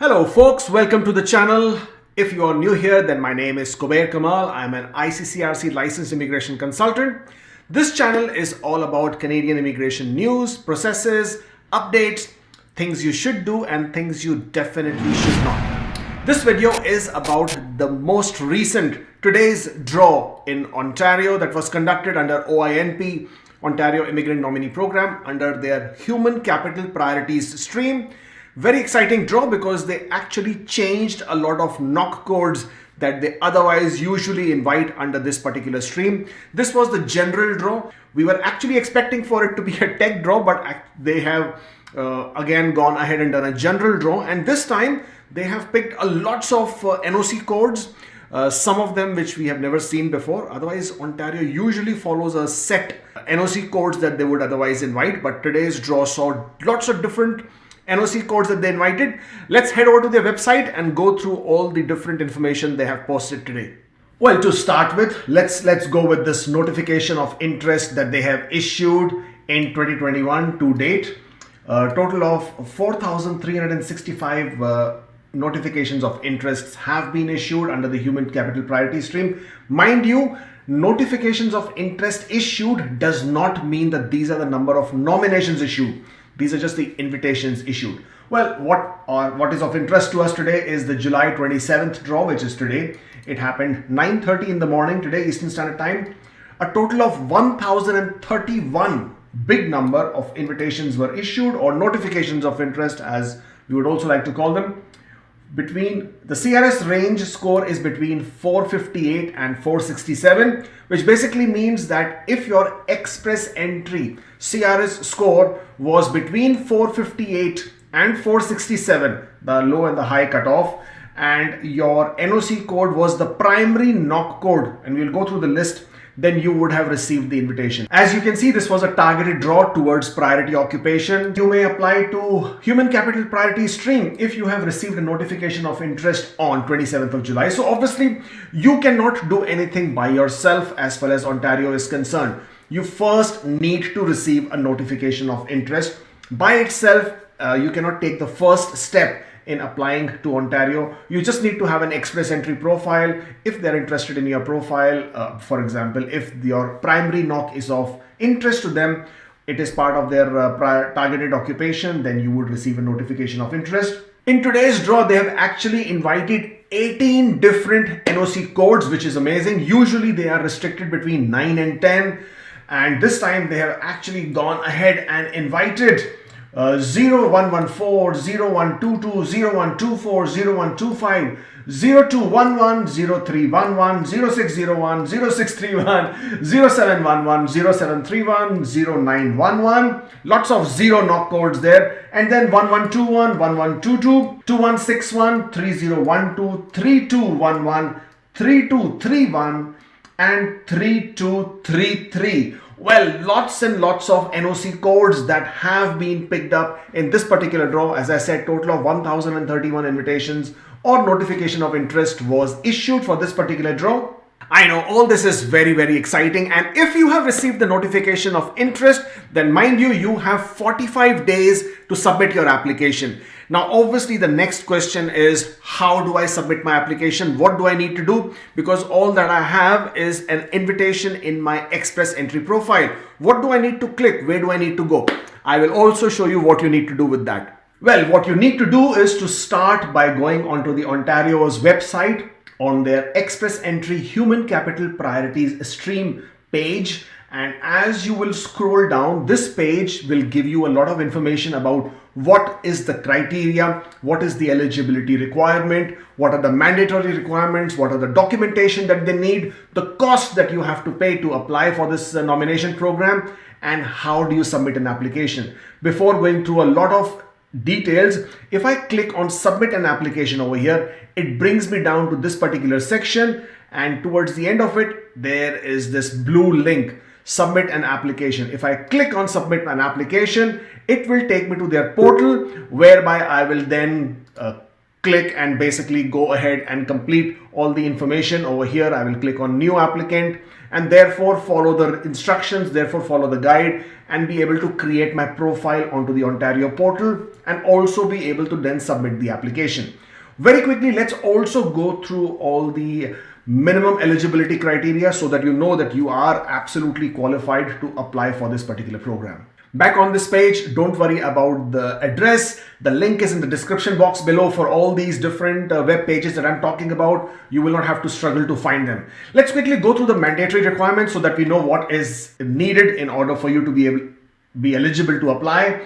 Hello folks, welcome to the channel. If you are new here, then my name is Kubeir Kamal. I'm an ICCRC licensed immigration consultant. This channel is all about Canadian immigration news, processes, updates, things you should do and things you definitely should not. This video is about the most recent today's draw in Ontario that was conducted under OINP, Ontario Immigrant Nominee Program, under their Human Capital Priorities stream. Very exciting draw because they actually changed a lot of knock codes that they otherwise usually invite under this particular stream. This was the general draw. We were actually expecting for it to be a tech draw, but they have again gone ahead and done a general draw. And this time they have picked a lots of NOC codes, some of them which we have never seen before. Otherwise, Ontario usually follows a set NOC codes that they would otherwise invite, but today's draw saw lots of different NOC codes that they invited. Let's head over to their website and go through all the different information they have posted today. Well, to start with, let's go with this notification of interest that they have issued in 2021 to date. A total of 4,365 notifications of interests have been issued under the Human Capital Priority stream. Mind you, notifications of interest issued does not mean that these are the number of nominations issued. These are just the invitations issued. Well, what is of interest to us today is the July 27th draw, which is today. It happened 9:30 in the morning today, Eastern Standard Time. A total of 1,031 big number of invitations were issued, or notifications of interest as we would also like to call them. Between the CRS range score is between 458 and 467, which basically means that if your express entry CRS score was between 458 and 467, the low and the high cutoff, and your NOC code was the primary knock code, and we'll go through the list, then you would have received the invitation. As you can see, this was a targeted draw towards priority occupation. You may apply to Human Capital Priority stream if you have received a notification of interest on 27th of July. So obviously, you cannot do anything by yourself as far as Ontario is concerned. You first need to receive a notification of interest. By itself, you cannot take the first step in applying to Ontario. You just need to have an express entry profile. If they're interested in your profile, for example, if your primary knock is of interest to them, it is part of their targeted occupation, then you would receive a notification of interest. In today's draw, they have actually invited 18 different NOC codes, which is amazing. Usually they are restricted between 9 and 10. And this time they have actually gone ahead and invited 0114, 0122, 0124, 0125, 0211, 0311, 0601, 0631, 0711, 0731, 0911. Lots of zero knock codes there. And then 1121, 1122, 2161, 3012, 3211, 3231, and 3233. Well, lots and lots of NOC codes that have been picked up in this particular draw. As I said, total of 1,031 invitations or notification of interest was issued for this particular draw. I know all this is very, very exciting, and if you have received the notification of interest, then mind you, you have 45 days to submit your application. Now, obviously, the next question is, how do I submit my application? What do I need to do? Because all that I have is an invitation in my express entry profile. What do I need to click? Where do I need to go? I will also show you what you need to do with that. Well, what you need to do is to start by going onto the Ontario's website on their express entry Human Capital Priorities stream page. And as you will scroll down, this page will give you a lot of information about what is the criteria, what is the eligibility requirement, what are the mandatory requirements, what are the documentation that they need, the cost that you have to pay to apply for this nomination program, and how do you submit an application. Before going through a lot of details, if I click on submit an application over here, it brings me down to this particular section, and towards the end of it, there is this blue link, submit an application. If I click on submit an application, it will take me to their portal, whereby I will then click and basically go ahead and complete all the information over here. I will click on new applicant and therefore follow the instructions, therefore follow the guide, and be able to create my profile onto the Ontario portal and also be able to then submit the application. Very quickly, let's also go through all the minimum eligibility criteria so that you know that you are absolutely qualified to apply for this particular program. Back on this page, don't worry about the address. The link is in the description box below for all these different web pages that I'm talking about. You will not have to struggle to find them. Let's quickly go through the mandatory requirements so that we know what is needed in order for you to be eligible to apply.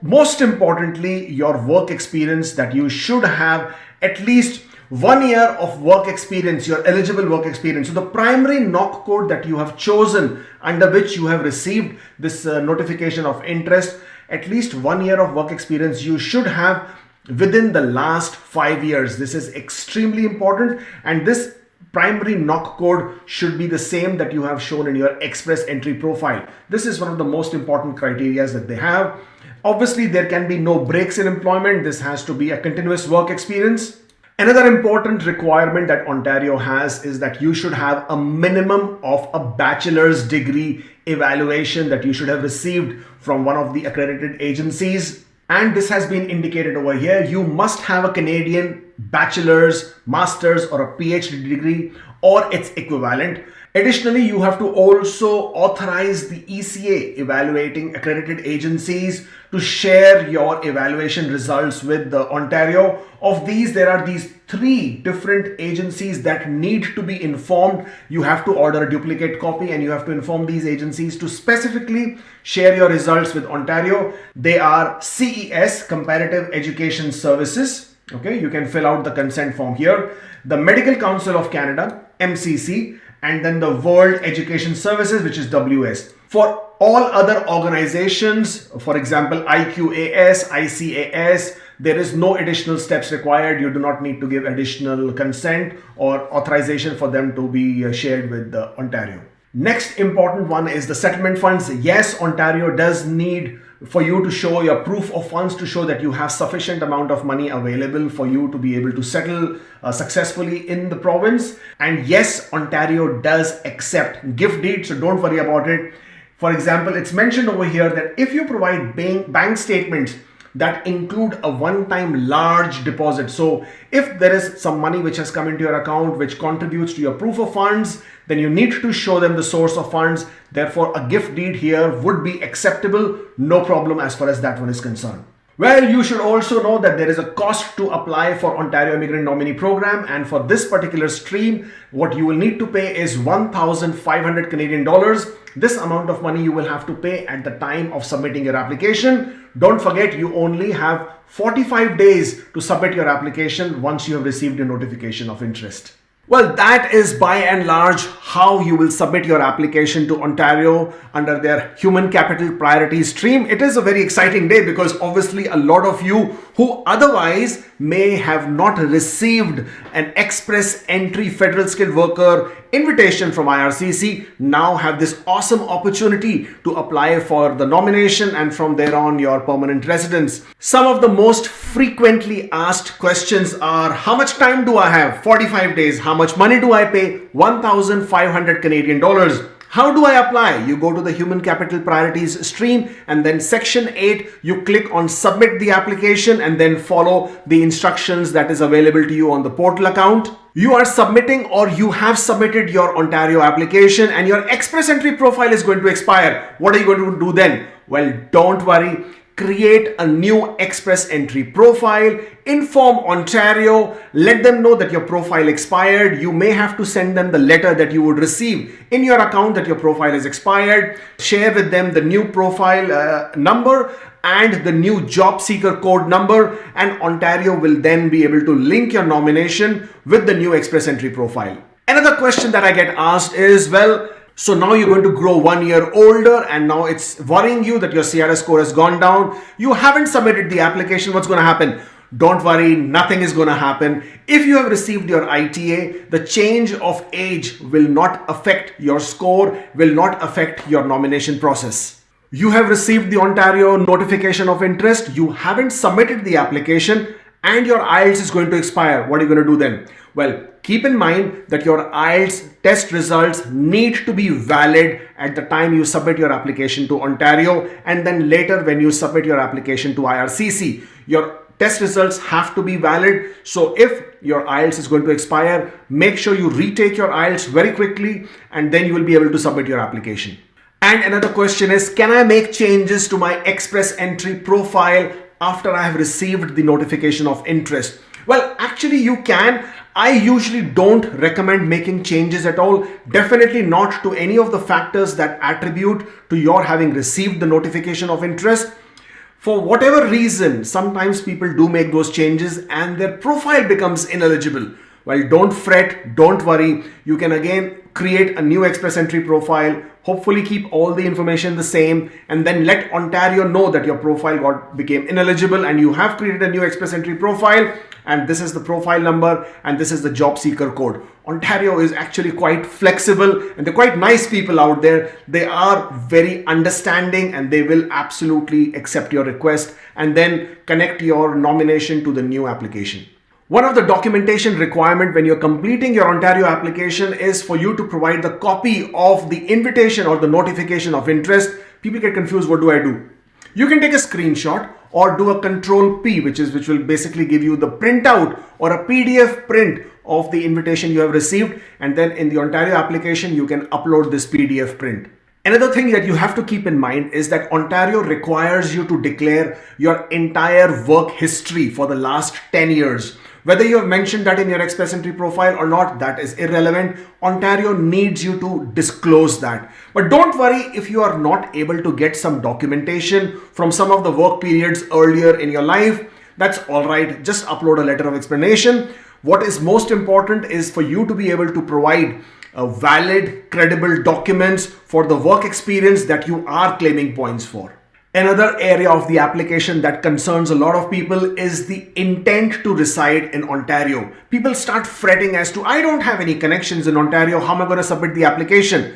Most importantly, your work experience, that you should have at least 1 year of work experience, your eligible work experience. So the primary knock code that you have chosen under which you have received this notification of interest, at least 1 year of work experience you should have within the last 5 years. This is extremely important, and this primary knock code should be the same that you have shown in your express entry profile. This is one of the most important criteria that they have. Obviously, there can be no breaks in employment. This has to be a continuous work experience. Another important requirement that Ontario has is that you should have a minimum of a bachelor's degree evaluation that you should have received from one of the accredited agencies. And this has been indicated over here. You must have a Canadian bachelor's, master's, or a PhD degree or its equivalent. Additionally, you have to also authorize the ECA, evaluating accredited agencies, to share your evaluation results with the Ontario. Of these, there are these 3 different agencies that need to be informed. You have to order a duplicate copy and you have to inform these agencies to specifically share your results with Ontario. They are CES, Comparative Education Services. Okay, you can fill out the consent form here. The Medical Council of Canada, MCC, and then the World Education Services, which is WS. For all other organizations, for example, IQAS, ICAS, there is no additional steps required. You do not need to give additional consent or authorization for them to be shared with Ontario. Next important one is the settlement funds. Yes, Ontario does need for you to show your proof of funds to show that you have sufficient amount of money available for you to be able to settle successfully in the province. And yes, Ontario does accept gift deeds, so don't worry about it. For example, it's mentioned over here that if you provide bank statements that include a one-time large deposit. So if there is some money which has come into your account which contributes to your proof of funds, then you need to show them the source of funds. Therefore, a gift deed here would be acceptable. No problem as far as that one is concerned. Well, you should also know that there is a cost to apply for Ontario Immigrant Nominee Program, and for this particular stream, what you will need to pay is 1,500 Canadian dollars. This amount of money you will have to pay at the time of submitting your application. Don't forget, you only have 45 days to submit your application once you have received a notification of interest. Well, that is by and large how you will submit your application to Ontario under their Human Capital Priorities stream. It is a very exciting day because obviously a lot of you who otherwise may have not received an express entry federal skilled worker invitation from IRCC now have this awesome opportunity to apply for the nomination and from there on your permanent residence. Some of the most frequently asked questions are: how much time do I have? 45 days. How much money do I pay? 1,500 Canadian dollars. How do I apply? You go to the Human Capital Priorities stream and then section 8, you click on submit the application and then follow the instructions that is available to you on the portal account. You are submitting or you have submitted your Ontario application and your express entry profile is going to expire. What are you going to do then? Well, don't worry. Create a new express entry profile, inform Ontario, let them know that your profile expired. You may have to send them the letter that you would receive in your account that your profile is expired. Share with them the new profile number and the new job seeker code number, and Ontario will then be able to link your nomination with the new express entry profile. Another question that I get asked is, well, so now you're going to grow 1 year older and now it's worrying you that your CRS score has gone down. You haven't submitted the application. What's going to happen? Don't worry, nothing is going to happen. If you have received your ITA, the change of age will not affect your score, will not affect your nomination process. You have received the Ontario notification of interest. You haven't submitted the application and your IELTS is going to expire, what are you going to do then? Well, keep in mind that your IELTS test results need to be valid at the time you submit your application to Ontario, and then later when you submit your application to IRCC. Your test results have to be valid. So if your IELTS is going to expire, make sure you retake your IELTS very quickly, and then you will be able to submit your application. And another question is, can I make changes to my express entry profile after I have received the notification of interest? Well, actually you can. I usually don't recommend making changes at all. Definitely not to any of the factors that attribute to your having received the notification of interest. For whatever reason, sometimes people do make those changes and their profile becomes ineligible. Well, don't fret, don't worry. You can again create a new express entry profile, hopefully keep all the information the same, and then let Ontario know that your profile became ineligible and you have created a new express entry profile, and this is the profile number and this is the job seeker code. Ontario is actually quite flexible and they're quite nice people out there. They are very understanding and they will absolutely accept your request and then connect your nomination to the new application. One of the documentation requirement when you're completing your Ontario application is for you to provide the copy of the invitation or the notification of interest. People get confused, what do I do? You can take a screenshot or do a Control P, which will basically give you the printout or a PDF print of the invitation you have received, and then in the Ontario application you can upload this PDF print. Another thing that you have to keep in mind is that Ontario requires you to declare your entire work history for the last 10 years. Whether you have mentioned that in your express entry profile or not, that is irrelevant. Ontario needs you to disclose that. But don't worry if you are not able to get some documentation from some of the work periods earlier in your life. That's all right. Just upload a letter of explanation. What is most important is for you to be able to provide valid, credible documents for the work experience that you are claiming points for. Another area of the application that concerns a lot of people is the intent to reside in Ontario. People start fretting as to, I don't have any connections in Ontario, how am I going to submit the application?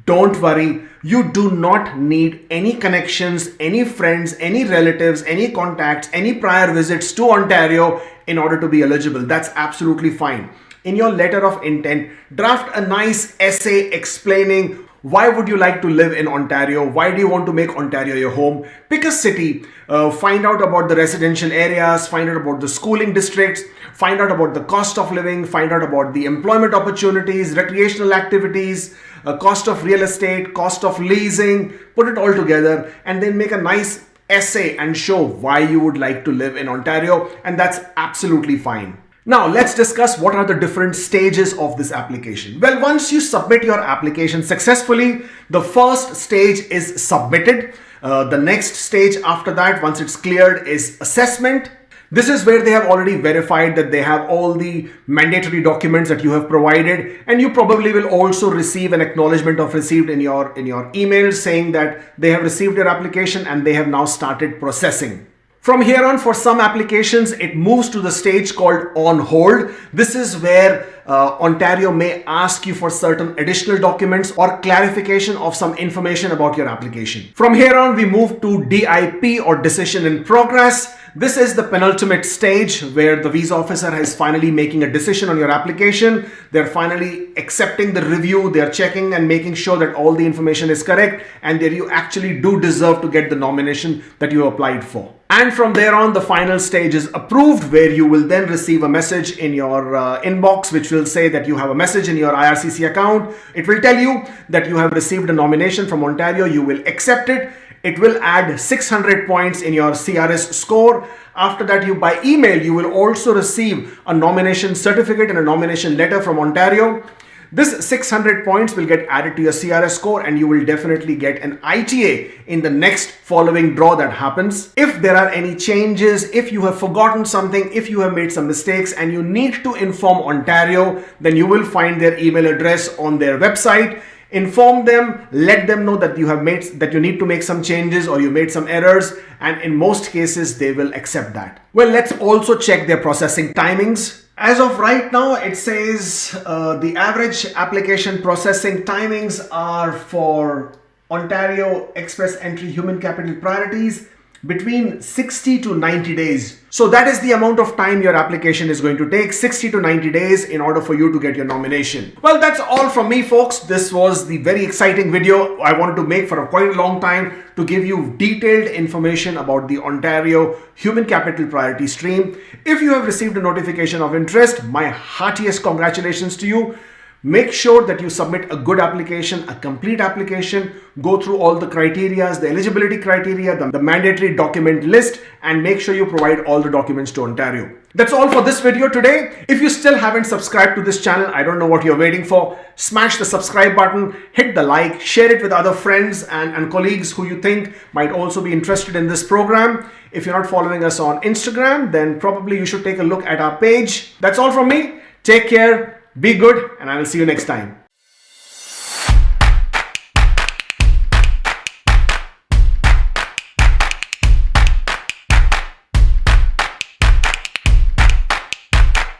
Don't worry, you do not need any connections, any friends, any relatives, any contacts, any prior visits to Ontario in order to be eligible. That's absolutely fine. In your letter of intent, draft a nice essay explaining why would you like to live in Ontario? Why do you want to make Ontario your home? Pick a city, find out about the residential areas, find out about the schooling districts, find out about the cost of living, find out about the employment opportunities, recreational activities, cost of real estate, cost of leasing, put it all together and then make a nice essay and show why you would like to live in Ontario, and that's absolutely fine. Now let's discuss what are the different stages of this application. Well, once you submit your application successfully, the first stage is submitted. The next stage after that, once it's cleared, is assessment. This is where they have already verified that they have all the mandatory documents that you have provided, and you probably will also receive an acknowledgement of received in your email saying that they have received your application and they have now started processing. From here on, for some applications, it moves to the stage called on hold. This is where Ontario may ask you for certain additional documents or clarification of some information about your application. From here on, we move to DIP or decision in progress. This is the penultimate stage where the visa officer is finally making a decision on your application. They're finally accepting the review. They're checking and making sure that all the information is correct and that you actually do deserve to get the nomination that you applied for. And from there on, the final stage is approved, where you will then receive a message in your inbox, which will say that you have a message in your IRCC account. It will tell you that you have received a nomination from Ontario. You will accept it. It will add 600 points in your CRS score. After that, by email, you will also receive a nomination certificate and a nomination letter from Ontario. This 600 points will get added to your CRS score and you will definitely get an ITA in the next following draw that happens. If there are any changes, if you have forgotten something, if you have made some mistakes and you need to inform Ontario, then you will find their email address on their website. Inform them, let them know that you need to make some changes or you made some errors, and in most cases they will accept that. Well, let's also check their processing timings. As of right now, it says the average application processing timings are for Ontario Express Entry Human Capital Priorities between 60 to 90 days. So that is the amount of time your application is going to take, 60 to 90 days in order for you to get your nomination. Well, that's all from me, folks. This was the very exciting video I wanted to make for quite a long time to give you detailed information about the Ontario Human Capital Priority Stream. If you have received a notification of interest, my heartiest congratulations to you. Make sure that you submit a good application, a complete application, go through all the criteria, the eligibility criteria, the mandatory document list, and make sure you provide all the documents to Ontario. That's all for this video today. If you still haven't subscribed to this channel, I don't know what you're waiting for. Smash the subscribe button, hit the like, share it with other friends and colleagues who you think might also be interested in this program. If you're not following us on Instagram, then probably you should take a look at our page. That's all from me. Take care. Be good, and I will see you next time.